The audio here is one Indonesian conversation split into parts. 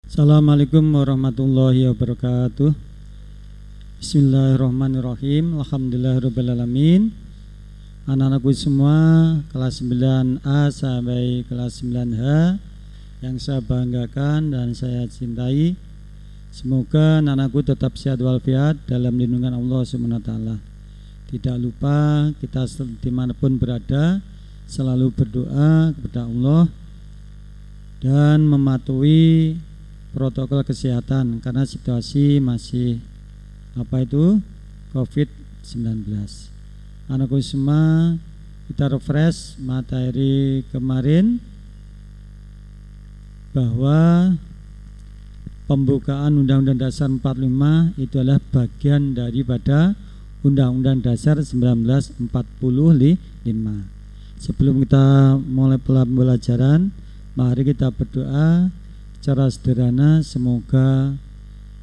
Assalamualaikum warahmatullahi wabarakatuh. Bismillahirrahmanirrahim. Alhamdulillahirrahmanirrahim. Anak-anakku semua kelas 9A sampai kelas 9H yang saya banggakan dan saya cintai, semoga anak-anakku tetap sehat walafiat dalam lindungan Allah SWT. Tidak lupa kita dimanapun berada selalu berdoa kepada Allah dan mematuhi protokol kesehatan karena situasi masih COVID-19. Anakku semua, kita refresh materi kemarin bahwa pembukaan Undang-Undang Dasar 45 itu adalah bagian daripada Undang-Undang Dasar 1945. Sebelum kita mulai pembelajaran, mari kita berdoa secara sederhana, semoga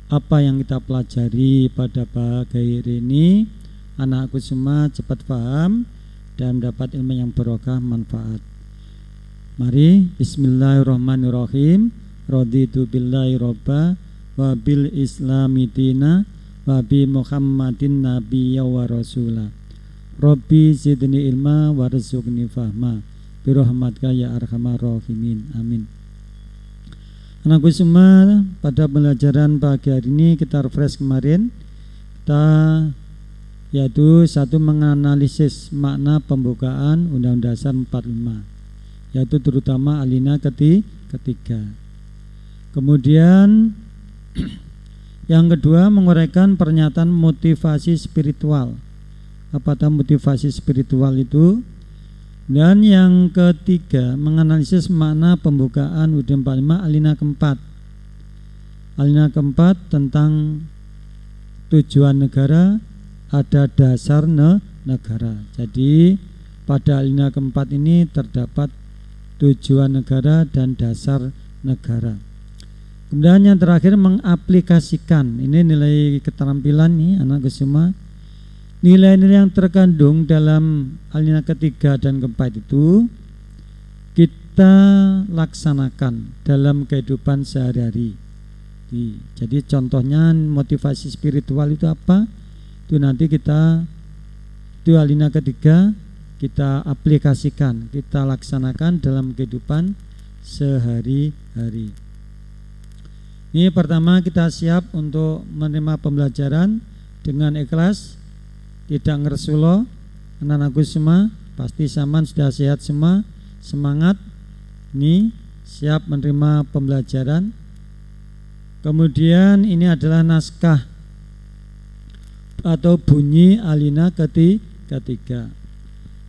apa yang kita pelajari pada pagi ini anakku semua cepat paham dan dapat ilmu yang barokah manfaat. Mari bismillahirrahmanirrahim. Raditu billahi robba wa bil islami dina wa bi muhammadin nabiyya wa rasula. Rabbi zidni ilma warzuqni fahma birahmatika ya arhamar rahimin. Amin. Anakku semua, pada pembelajaran pagi hari ini kita refresh kemarin, yaitu satu, menganalisis makna pembukaan Undang-Undang Dasar 45, yaitu terutama alinea ketiga. Kemudian yang kedua, menguraikan pernyataan motivasi spiritual. Apa itu motivasi spiritual itu? Dan yang ketiga, menganalisis makna pembukaan UUD 45 alinea keempat. Alinea keempat tentang tujuan negara, ada dasar negara. Jadi pada alinea keempat ini terdapat tujuan negara dan dasar negara. Kemudian yang terakhir, mengaplikasikan. Ini nilai keterampilan nih anak semua. Nilai-nilai yang terkandung dalam alinea ketiga dan keempat itu kita laksanakan dalam kehidupan sehari-hari. Jadi contohnya motivasi spiritual itu apa? Itu nanti itu alinea ketiga kita aplikasikan, kita laksanakan dalam kehidupan sehari-hari. Ini pertama, kita siap untuk menerima pembelajaran dengan ikhlas, tidak ngersulo. Anak-anakku semua pasti saman sudah sehat semua, semangat nih, siap menerima pembelajaran. Kemudian ini adalah naskah atau bunyi alinea ketiga.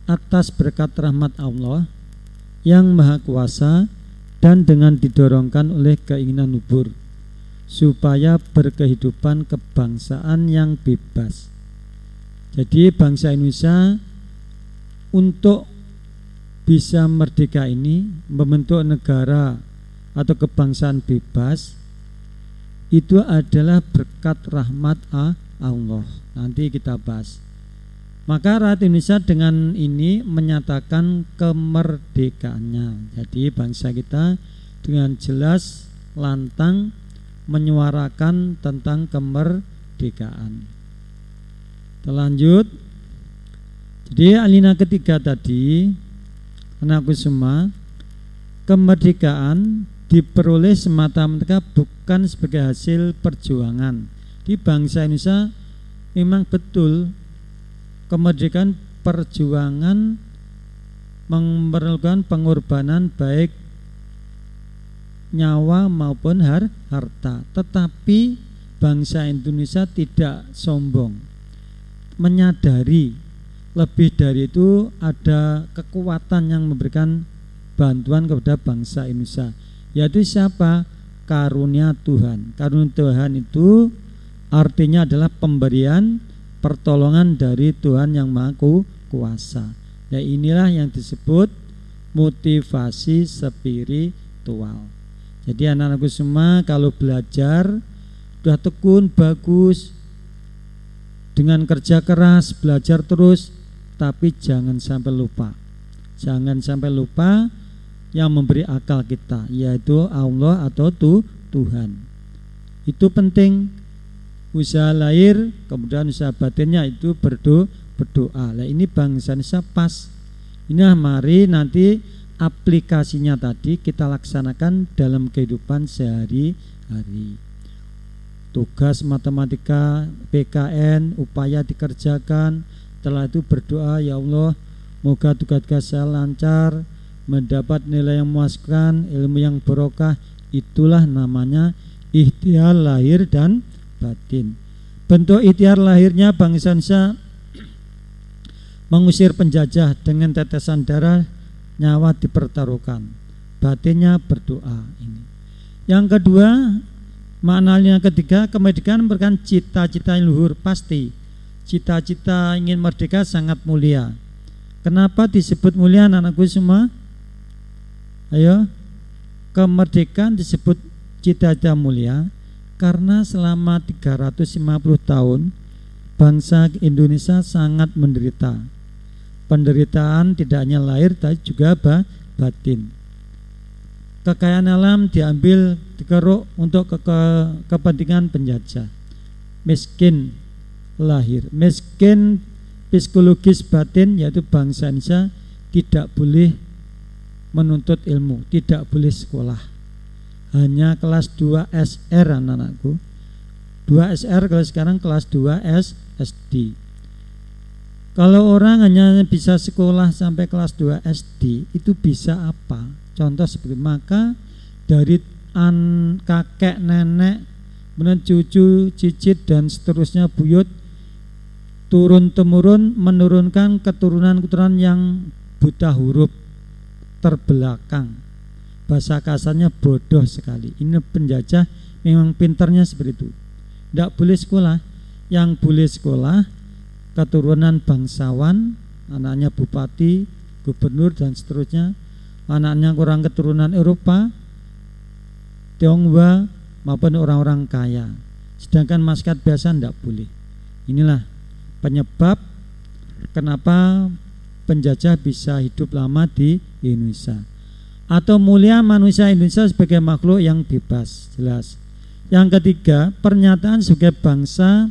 Atas berkat rahmat Allah yang maha kuasa dan dengan didorongkan oleh keinginan luhur supaya berkehidupan kebangsaan yang bebas. Jadi bangsa Indonesia untuk bisa merdeka ini, membentuk negara atau kebangsaan bebas, itu adalah berkat rahmat Allah. Nanti kita bahas. Maka rakyat Indonesia dengan ini menyatakan kemerdekaannya. Jadi bangsa kita dengan jelas lantang menyuarakan tentang kemerdekaan. Lanjut. Jadi alinea ketiga tadi, anakku semua, kemerdekaan diperoleh semata-mata bukan sebagai hasil perjuangan. Di bangsa Indonesia memang betul kemerdekaan perjuangan memerlukan pengorbanan baik nyawa maupun harta. Tetapi bangsa Indonesia tidak sombong, menyadari lebih dari itu ada kekuatan yang memberikan bantuan kepada bangsa Indonesia, yaitu siapa? Karunia Tuhan. Karunia Tuhan itu artinya adalah pemberian pertolongan dari Tuhan yang Maha Kuasa. Ya, inilah yang disebut motivasi spiritual. Jadi anak-anakku semua kalau belajar sudah tekun, bagus, dengan kerja keras, belajar terus, tapi jangan sampai lupa. Jangan sampai lupa yang memberi akal kita, yaitu Allah atau Tuhan. Itu penting. Usaha lahir, kemudian usaha batinnya itu berdoa. Nah, ini bangsa Indonesia pas. Ini mari nanti aplikasinya tadi kita laksanakan dalam kehidupan sehari-hari. Tugas matematika, PKN, upaya dikerjakan. Setelah itu berdoa, ya Allah, moga tugas saya lancar, mendapat nilai yang memuaskan, ilmu yang barokah. Itulah namanya ikhtiar lahir dan batin. Bentuk ikhtiar lahirnya bangsa Indonesia mengusir penjajah dengan tetesan darah, nyawa dipertaruhkan. Batinnya berdoa. Ini. Yang kedua, maknanya ketiga, kemerdekaan merupakan cita-cita yang luhur pasti. Cita-cita ingin merdeka sangat mulia. Kenapa disebut mulia anak-anakku semua? Ayo, kemerdekaan disebut cita-cita mulia karena selama 350 tahun bangsa Indonesia sangat menderita. Penderitaan tidak hanya lahir tapi juga batin. Kekayaan alam diambil, dikeruk untuk kepentingan penjajah. Miskin lahir, miskin psikologis batin, yaitu bangsa Indonesia tidak boleh menuntut ilmu, tidak boleh sekolah. Hanya kelas 2 SR anak-anakku. 2 SR kalau sekarang kelas 2 SD. Kalau orang hanya bisa sekolah sampai kelas 2 SD, itu bisa apa? Contoh seperti maka dari kakek, nenek, kemudian cucu, cicit dan seterusnya buyut turun temurun menurunkan keturunan-keturunan yang buta huruf, terbelakang. Bahasa kasarnya bodoh sekali. Ini penjajah memang pintarnya seperti itu. Tidak boleh sekolah. Yang boleh sekolah keturunan bangsawan, anaknya bupati, gubernur dan seterusnya. Anaknya kurang keturunan Eropa, Tionghoa maupun orang-orang kaya. Sedangkan masyarakat biasa tidak boleh. Inilah penyebab kenapa penjajah bisa hidup lama di Indonesia. Atau mulia manusia Indonesia sebagai makhluk yang bebas, jelas. Yang ketiga, pernyataan sebagai bangsa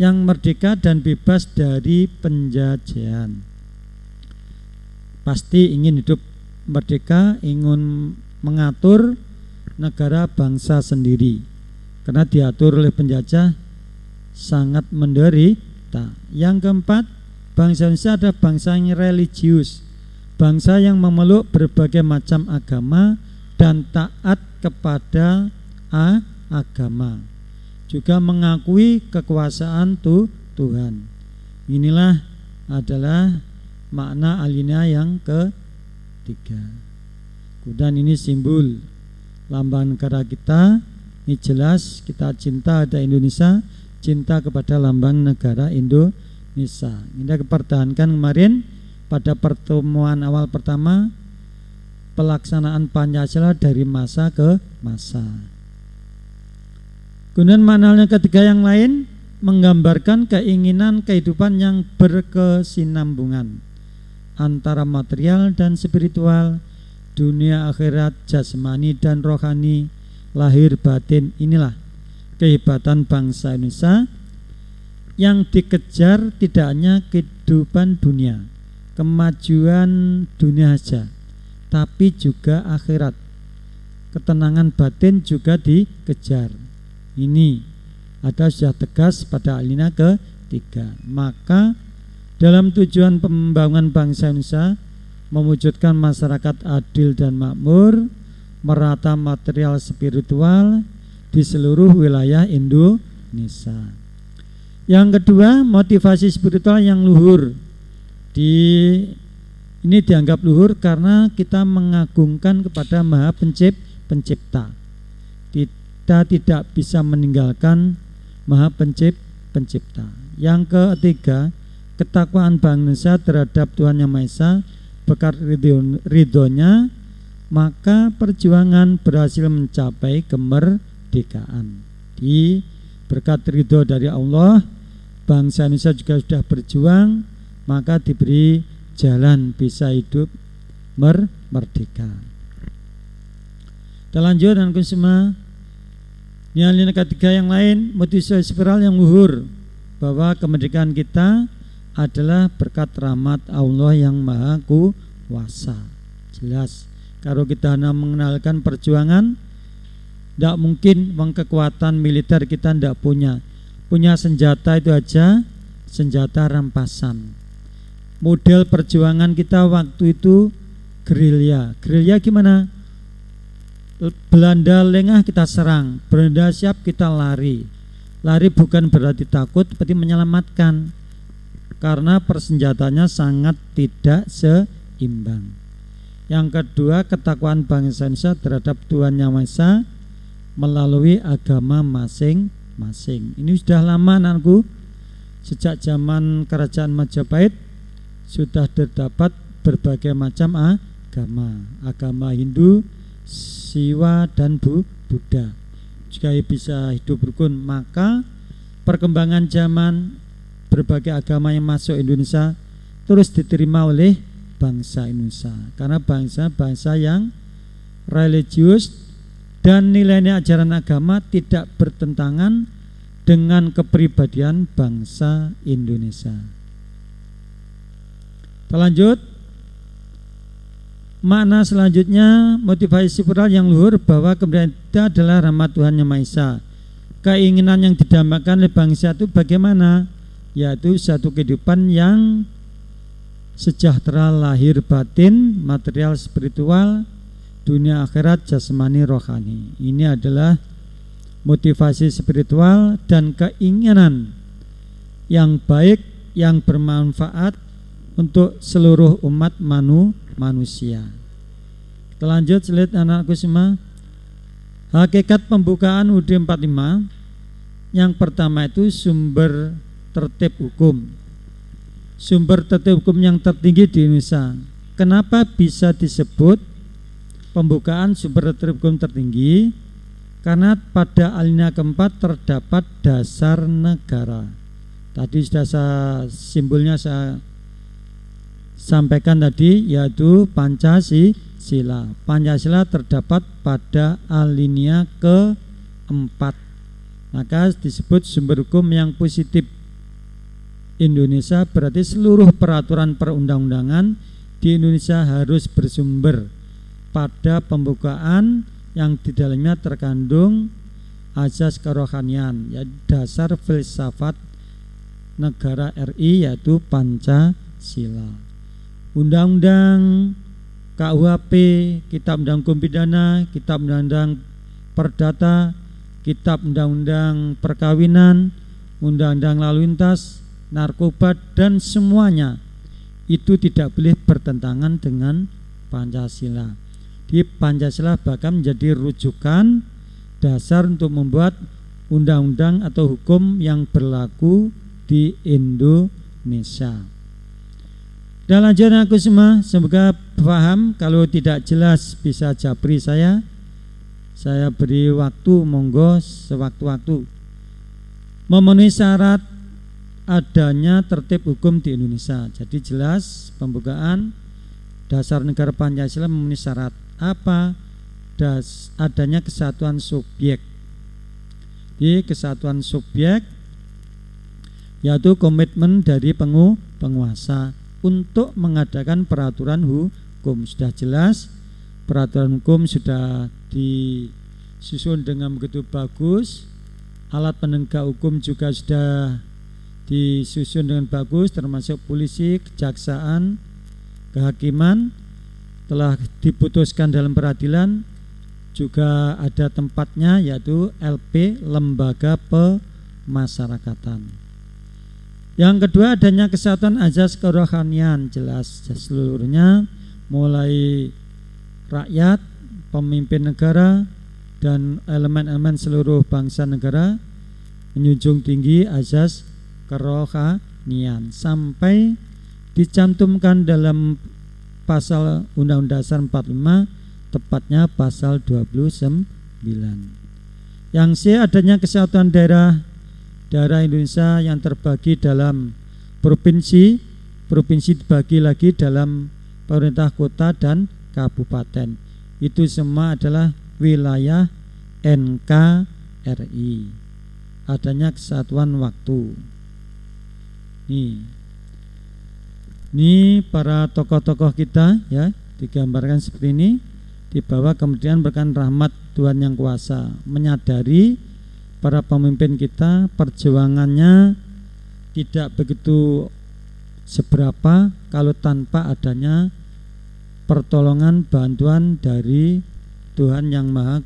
yang merdeka dan bebas dari penjajahan. Pasti ingin hidup merdeka, ingin mengatur negara bangsa sendiri. Karena diatur oleh penjajah sangat menderita. Yang keempat, bangsa Indonesia adalah bangsa yang religius. Bangsa yang memeluk berbagai macam agama dan taat kepada agama, juga mengakui kekuasaan Tuhan. Inilah adalah makna alinea yang ketiga. Dan ini simbol lambang negara kita. Ini jelas kita cinta ada Indonesia, cinta kepada lambang negara Indonesia. Kita pertahankan kemarin pada pertemuan awal pertama pelaksanaan Pancasila dari masa ke masa. Kemudian maknanya ketiga yang lain menggambarkan keinginan kehidupan yang berkesinambungan antara material dan spiritual, dunia akhirat, jasmani dan rohani, lahir batin. Inilah kehebatan bangsa Indonesia yang dikejar tidak hanya kehidupan dunia, kemajuan dunia saja, tapi juga akhirat. Ketenangan batin juga dikejar. Ini ada sudah tegas pada alinea ketiga. Maka dalam tujuan pembangunan bangsa Indonesia mewujudkan masyarakat adil dan makmur, merata material spiritual di seluruh wilayah Indonesia. Yang kedua, motivasi spiritual yang luhur. Ini dianggap luhur karena kita mengagungkan kepada Maha Pencipta. Kita tidak bisa meninggalkan Maha Pencipta. Yang ketiga, ketakwaan bangsa Indonesia terhadap Tuhan Yang Maha Esa berkat ridhonya, maka perjuangan berhasil mencapai kemerdekaan. Di berkat ridho dari Allah, bangsa Indonesia juga sudah berjuang, maka diberi jalan bisa hidup merdeka. Kita lanjut dan semua. Nilai ketiga yang lain, motivasi spiral yang luhur, bahwa kemerdekaan kita adalah berkat rahmat Allah yang Maha Kuasa. Jelas, kalau kita hanya mengenalkan perjuangan, tidak mungkin kekuatan militer kita tidak punya senjata itu aja, senjata rampasan. Model perjuangan kita waktu itu gerilya gimana? Belanda lengah kita serang, Belanda siap kita lari bukan berarti takut, tapi menyelamatkan, karena persenjatanya sangat tidak seimbang. Yang kedua, ketakwaan bangsa Indonesia terhadap Tuhan Yang Maha Esa melalui agama masing-masing. Ini sudah lama anakku, sejak zaman kerajaan Majapahit sudah terdapat berbagai macam agama Hindu, Siwa dan Buddha. Jika bisa hidup rukun, maka perkembangan zaman berbagai agama yang masuk Indonesia terus diterima oleh bangsa Indonesia, karena bangsa yang religius dan nilai-nilai ajaran agama tidak bertentangan dengan kepribadian bangsa Indonesia. Lanjut, makna selanjutnya, motivasi spiral yang luhur, bahwa kemerdekaan kita adalah rahmat Tuhan Yang Maha Esa. Keinginan yang didambakan oleh bangsa itu bagaimana? Yaitu satu kehidupan yang sejahtera lahir batin, material spiritual, dunia akhirat jasmani rohani. Ini adalah motivasi spiritual dan keinginan yang baik, yang bermanfaat untuk seluruh umat manusia. Kita lanjut slide anakku semua. Hakikat pembukaan UUD 45. Yang pertama itu sumber tertib hukum. Sumber tertib hukum yang tertinggi di Indonesia. Kenapa bisa disebut pembukaan sumber tertib hukum tertinggi? Karena pada alinea keempat terdapat dasar negara. Tadi sudah simbolnya saya sampaikan tadi, yaitu Pancasila. Pancasila terdapat pada alinea keempat, maka disebut sumber hukum yang positif Indonesia. Berarti seluruh peraturan perundang-undangan di Indonesia harus bersumber pada pembukaan yang di dalamnya terkandung azas kerohanian, yaitu dasar filsafat negara RI, yaitu Pancasila. Undang-undang KUHP, Kitab Undang Hukum Pidana, Kitab Undang-Undang Perdata, Kitab Undang-Undang Perkawinan, Undang-Undang Lalu Lintas, Narkoba, dan semuanya itu tidak boleh bertentangan dengan Pancasila. Di Pancasila bahkan menjadi rujukan dasar untuk membuat undang-undang atau hukum yang berlaku di Indonesia. Dan lanjut aku semua, semoga paham. Kalau tidak jelas bisa japri saya beri waktu, monggo sewaktu-waktu. Memenuhi syarat adanya tertib hukum di Indonesia. Jadi jelas pembukaan dasar negara Pancasila memenuhi syarat apa? Adanya kesatuan subjek. Di kesatuan subjek yaitu komitmen dari penguasa untuk mengadakan peraturan hukum. Sudah jelas, peraturan hukum sudah disusun dengan begitu bagus, alat penegak hukum juga sudah disusun dengan bagus, termasuk polisi, kejaksaan, kehakiman telah diputuskan dalam peradilan, juga ada tempatnya, yaitu LP, lembaga pemasyarakatan. Yang kedua, adanya kesatuan azas kerohanian. Jelas seluruhnya, mulai rakyat, pemimpin negara, dan elemen-elemen seluruh bangsa negara menjunjung tinggi azas kerohanian, sampai dicantumkan dalam pasal Undang-Undang Dasar 45, tepatnya pasal 29. Yang C, adanya kesatuan daerah Indonesia yang terbagi dalam provinsi dibagi lagi dalam pemerintah kota dan kabupaten. Itu semua adalah wilayah NKRI. RI, adanya kesatuan waktu. Ini para tokoh-tokoh kita ya, digambarkan seperti ini. Di bawah kemudian berkan rahmat Tuhan yang kuasa, menyadari para pemimpin kita perjuangannya tidak begitu seberapa kalau tanpa adanya pertolongan bantuan dari Tuhan yang Maha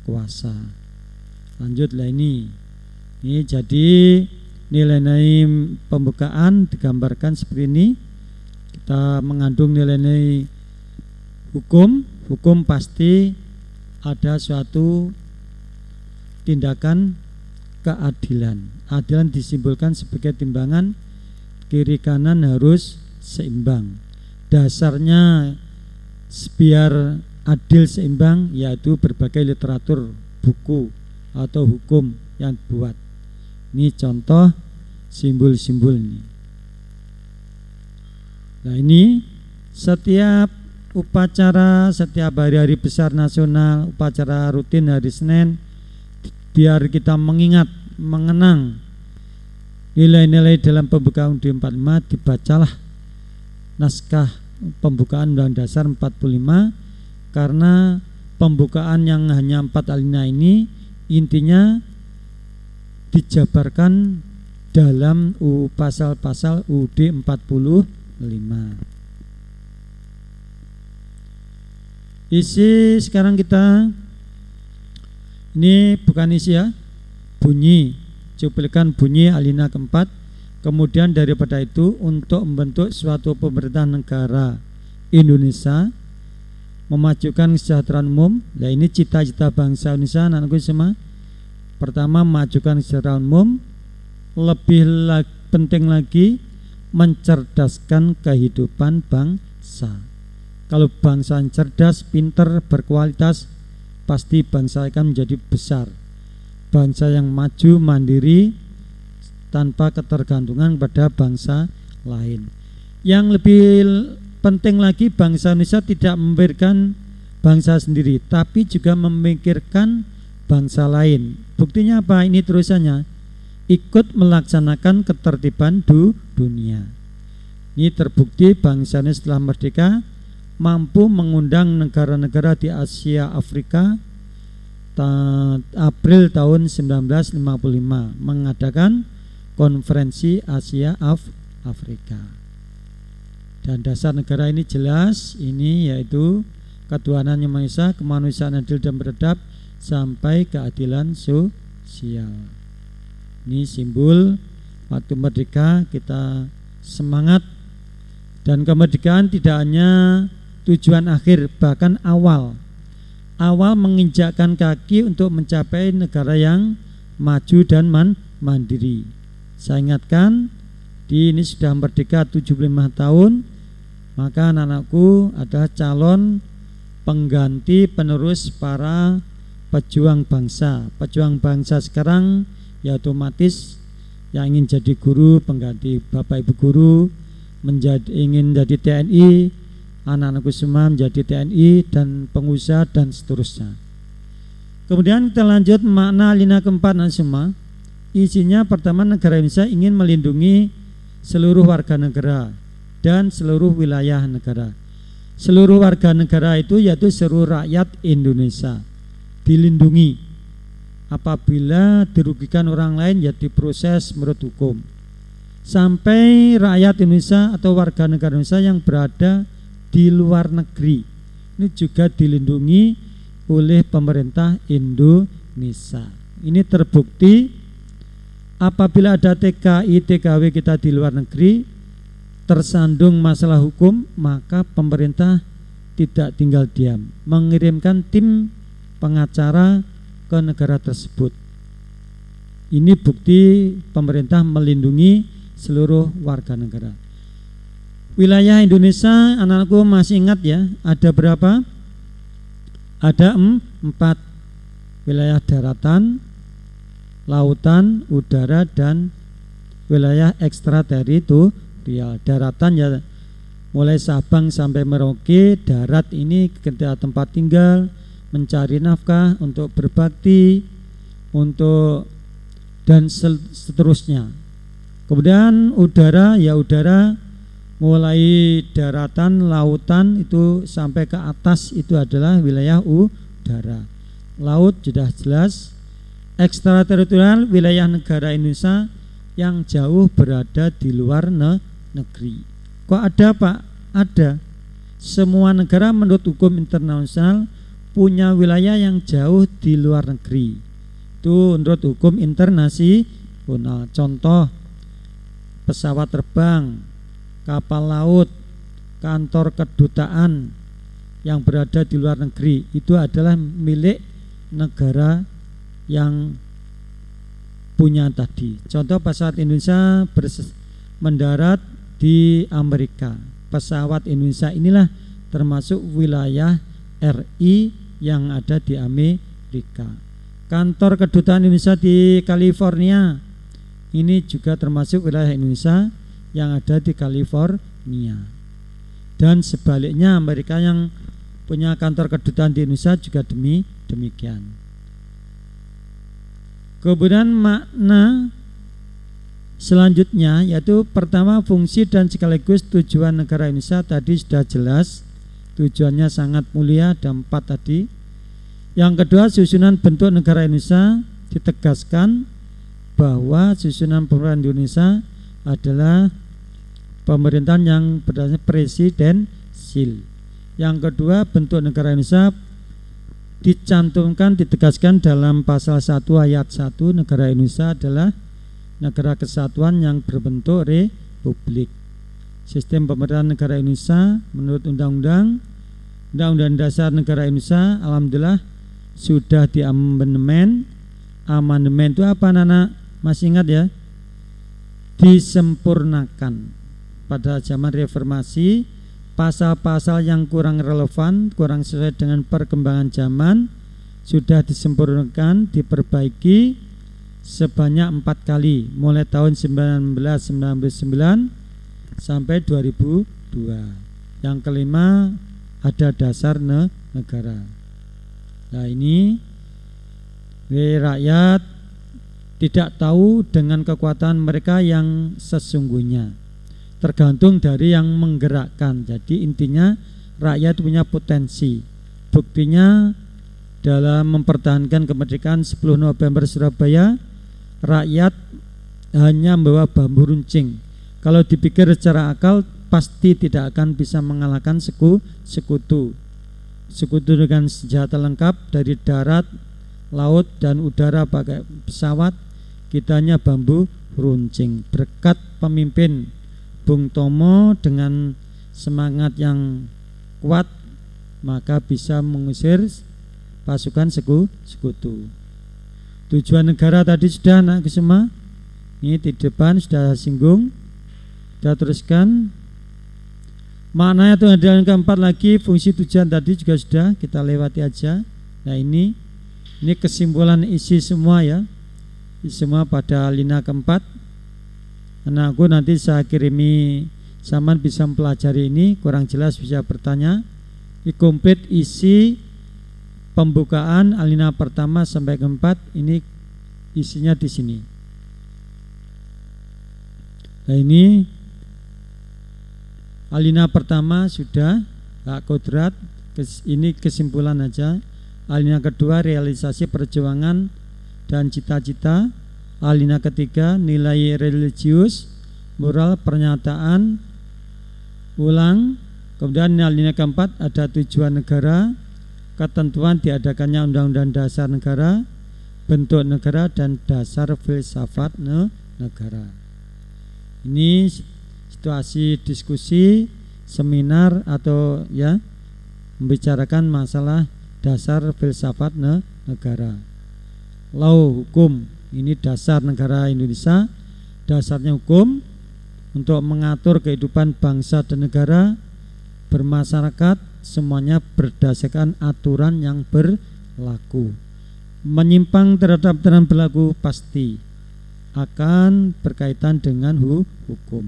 Kuasa. Lanjutlah ini jadi nilai-nilai pembukaan digambarkan seperti ini. Kita mengandung nilai-nilai hukum pasti ada suatu tindakan keadilan. Adilan disimbolkan sebagai timbangan, kiri kanan harus seimbang. Dasarnya biar adil seimbang yaitu berbagai literatur, buku atau hukum yang dibuat. Ini contoh simbol-simbol ini. Nah, ini setiap upacara, setiap hari-hari besar nasional, upacara rutin hari Senin, biar kita mengingat, mengenang nilai-nilai dalam pembukaan UUD 45, dibacalah naskah pembukaan Undang-Undang Dasar 45, karena pembukaan yang hanya 4 alinea ini intinya dijabarkan dalam pasal-pasal UUD 45. Isi sekarang kita ini bukan isi ya, bunyi, cuplikan bunyi alinea keempat. Kemudian daripada itu untuk membentuk suatu pemerintahan negara Indonesia, memajukan kesejahteraan umum. Nah, ini cita-cita bangsa Indonesia, anak-anakku semua. Pertama, memajukan kesejahteraan umum. Lebih penting lagi, mencerdaskan kehidupan bangsa. Kalau bangsa yang cerdas, pinter, berkualitas, pasti bangsa akan menjadi besar. Bangsa yang maju, mandiri, tanpa ketergantungan pada bangsa lain. Yang lebih penting lagi, bangsa Indonesia tidak memikirkan bangsa sendiri, tapi juga memikirkan bangsa lain. Buktinya apa? Ini terusannya, ikut melaksanakan ketertiban dunia. Ini terbukti bangsa ini setelah merdeka mampu mengundang negara-negara di Asia Afrika April tahun 1955 mengadakan konferensi Asia Afrika. Dan dasar negara ini jelas, ini yaitu ketuhanan yang Maha Esa, kemanusiaan adil dan beradab, sampai keadilan sosial. Ini simbol waktu merdeka kita semangat, dan kemerdekaan tidak hanya tujuan akhir, bahkan awal menginjakkan kaki untuk mencapai negara yang maju dan mandiri. Saya ingatkan, ini sudah merdeka 75 tahun, maka anak-anakku adalah calon pengganti penerus para pejuang bangsa. Pejuang bangsa sekarang ya otomatis yang ingin jadi guru, pengganti bapak ibu guru, ingin jadi TNI, anak-anakku semua menjadi TNI dan pengusaha dan seterusnya. Kemudian kita lanjut makna alinea keempat semua. Isinya pertama, negara Indonesia ingin melindungi seluruh warga negara dan seluruh wilayah negara. Seluruh warga negara itu yaitu seluruh rakyat Indonesia dilindungi. Apabila dirugikan orang lain ya diproses menurut hukum. Sampai rakyat Indonesia atau warga negara Indonesia yang berada di luar negeri ini juga dilindungi oleh pemerintah Indonesia. Ini terbukti apabila ada TKI, TKW kita di luar negeri tersandung masalah hukum, maka pemerintah tidak tinggal diam, mengirimkan tim pengacara ke negara tersebut. Ini bukti pemerintah melindungi seluruh warga negara. Wilayah Indonesia, anak-anakku masih ingat ya, ada berapa? Ada 4 wilayah: daratan, lautan, udara, dan wilayah ekstrateritorial. Daratan ya mulai Sabang sampai Merauke. Darat ini kita tempat tinggal, mencari nafkah, untuk berbakti. untuk dan seterusnya. Kemudian udara, ya udara mulai daratan, lautan itu sampai ke atas itu adalah wilayah udara. Laut sudah jelas. Ekstrateritorial wilayah negara Indonesia yang jauh berada di luar negeri. Kok ada Pak? Ada. Semua negara menurut hukum internasional punya wilayah yang jauh di luar negeri. Itu menurut hukum internasional. Contoh, pesawat terbang, kapal laut, kantor kedutaan yang berada di luar negeri itu adalah milik negara yang punya tadi. Contoh, pesawat Indonesia mendarat di Amerika. Pesawat Indonesia inilah termasuk wilayah RI yang ada di Amerika. Kantor kedutaan Indonesia di California ini juga termasuk wilayah Indonesia yang ada di California. Dan sebaliknya, Amerika yang punya kantor kedutaan di Indonesia juga demikian. Kemudian makna selanjutnya yaitu pertama, fungsi dan sekaligus tujuan negara Indonesia tadi sudah jelas, tujuannya sangat mulia, ada 4 tadi. Yang kedua, susunan bentuk negara Indonesia ditegaskan bahwa susunan pemerintahan Indonesia adalah pemerintahan yang berdasarkan presidensil. Yang kedua, bentuk negara Indonesia dicantumkan, ditegaskan dalam pasal 1 ayat 1, negara Indonesia adalah negara kesatuan yang berbentuk republik. Sistem pemerintahan negara Indonesia menurut Undang-Undang Dasar Negara Indonesia alhamdulillah sudah diamandemen. Amandemen itu apa anak-anak? Masih ingat ya? Disempurnakan. Pada zaman reformasi, pasal-pasal yang kurang relevan, kurang sesuai dengan perkembangan zaman sudah disempurnakan, diperbaiki sebanyak 4 kali, mulai tahun 1999 sampai 2002. Yang kelima, ada dasar negara. Nah ini rakyat tidak tahu dengan kekuatan mereka yang sesungguhnya, tergantung dari yang menggerakkan. Jadi intinya rakyat punya potensi. Buktinya dalam mempertahankan kemerdekaan 10 November Surabaya, rakyat hanya membawa bambu runcing. Kalau dipikir secara akal pasti tidak akan bisa mengalahkan sekutu dengan senjata lengkap dari darat, laut dan udara pakai pesawat. Kita hanya bambu runcing. Berkat pemimpin Bung Tomo dengan semangat yang kuat, maka bisa mengusir pasukan sekutu. Tujuan negara tadi sudah anak semua. Ini di depan sudah singgung. Kita teruskan. Maknanya itu ada yang keempat lagi, fungsi tujuan tadi juga sudah kita lewati aja. Nah ini kesimpulan isi semua ya. Semua pada lina keempat. Anakku nanti saya kirimi, Saman bisa mempelajari ini, kurang jelas bisa bertanya. Ini komplit isi pembukaan alina pertama sampai keempat, ini isinya di sini. Nah ini alina pertama sudah hak kodrat, ini kesimpulan aja. Alina kedua realisasi perjuangan dan cita-cita. Alina ketiga nilai religius, moral, pernyataan, ulang. Kemudian alina keempat ada tujuan negara, ketentuan diadakannya Undang-Undang Dasar Negara, bentuk negara dan dasar filsafat negara. Ini situasi diskusi seminar atau ya membicarakan masalah dasar filsafat negara. Law, hukum, ini dasar negara Indonesia. Dasarnya hukum untuk mengatur kehidupan bangsa dan negara, bermasyarakat, semuanya berdasarkan aturan yang berlaku. Menyimpang terhadap aturan berlaku pasti akan berkaitan dengan hukum.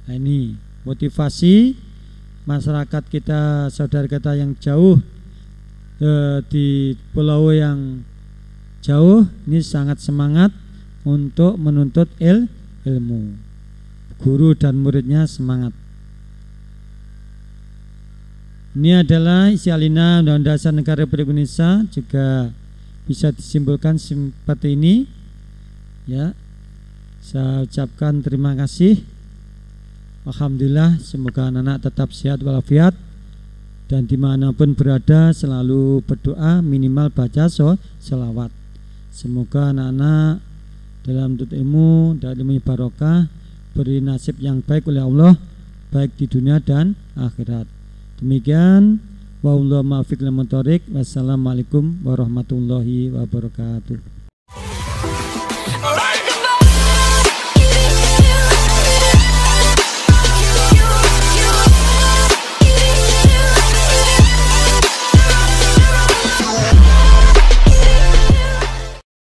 Nah, ini motivasi masyarakat kita, saudara kita yang jauh di pulau yang jauh, ini sangat semangat untuk menuntut ilmu. Guru dan muridnya semangat. Ini adalah isi alina Undang-Undang Dasar Negara Republik Indonesia, juga bisa disimpulkan seperti ini. Ya, saya ucapkan terima kasih. Alhamdulillah, semoga anak-anak tetap sehat walafiat dan dimanapun berada selalu berdoa, minimal baca sholawat. Semoga anak-anak dalam tuntut ilmu dan ilmu barokah, beri nasib yang baik oleh Allah, baik di dunia dan akhirat. Demikian, wallahu muwaffiq lil muthoriq. Wassalamualaikum warahmatullahi wabarakatuh.